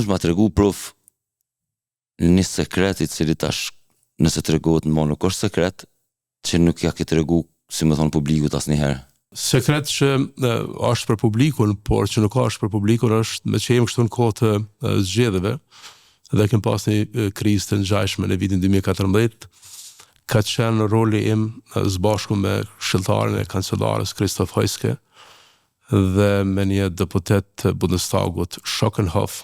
mundesh ma tregu prof një sekret I cili tash nëse tregohet më nuk është sekret që nuk ja ke tregu si më thonë publikut asnjëherë. Sekret që është për publikun, por që nuk është për publikun është me që jemi kështu në kohë të zgjedhjeve dhe kem pas një krizë të ngjashme në vitin 2014, ka qenë roli im së bashku me këshilltarin e kancelarës Christoph Heuske dhe me një deputet të Bundestagut Schockenhoff,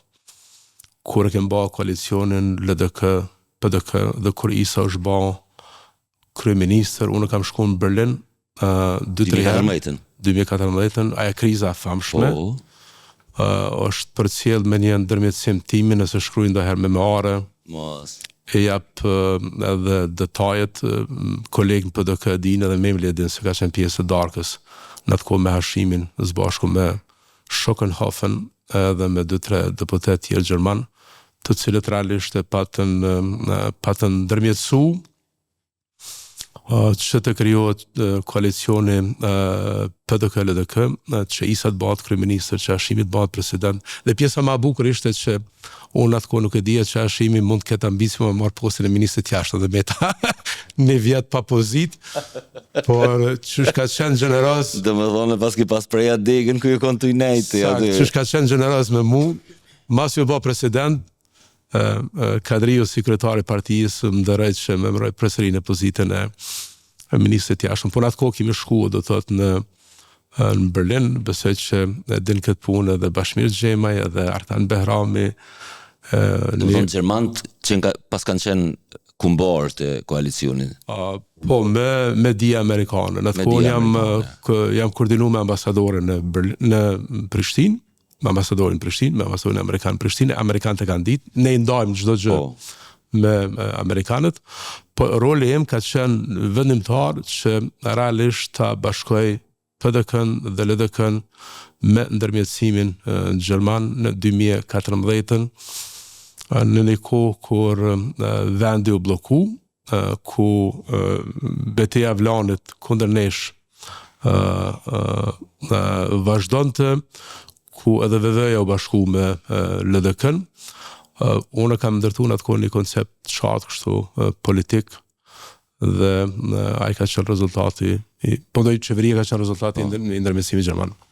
kur e kem ba koalicionin LDK, PDK dhe kur Isa është ba kryeministër, unë kam shku në Berlin 2-3 herë. 2014, aja kriza famshme. Është përcjell me një ndërmjetësim timi nëse shkruaj ndonjëherë memoare. E jap edhe detajet kolegën PDK dinë edhe Memli e dinë se ka qenë pjesë e darkës në atë kohë me Hashimin së bashku me Schockenhoffen edhe me 2-3 deputet tjerë gjerman, të cilët realisht e patën ndërmjetësu që të krijohet koalicioni PDK-LDK, që Isa të bëhet kryeministër, që Hashimi të bëhet president. Dhe pjesa më e bukur ishte që unë atë kohë nuk e dija që Hashimi mund të ketë ambicje me marr postin e ministrit jashtëm dhe meta një vjet pa pozit, por çish ka qenë gjeneroz. Domethënë pas ki pas preja degën ku ju kon tu nejti aty. Çish ka qenë gjeneroz me mua, mas ju bë president. Kadriu, sekretari partijës, më dërejt që me mëroj përsëri në pozitën e ministrit jashtëm. Por në atë kohë kemi shku, do thotë në Berlin, besoj që din këtë punë edhe Bashmir Xhemaj, edhe Artan Behrami. Do thonë Gjermant që pas kanë qenë kumbar të koalicionit. Po, me dia amerikane. Në atë kohë jam koordinu me ambasadorin në Prishtinë, me ambasadorin Prishtinë, me ambasadorin Amerikan Prishtinë, Amerikanët e kanë ditë, ne I ndajmë çdo gjë me Amerikanët, po roli im ka qenë vendimtar që realisht ta bashkoj PDK-n dhe LDK-n me ndërmjetësimin gjerman në 2014, në një kohë kur vendi u bloku, ku betejë e Vlanit kundër nesh vazhdonte, ku edhe VV-ja u bashku me LDK-n. Unë kam ndërtu në atë kohë një koncept qartë kështu politik dhe ai ka qenë rezultati, po do I qeveria ka qenë rezultati I ndërmjetësimit gjerman.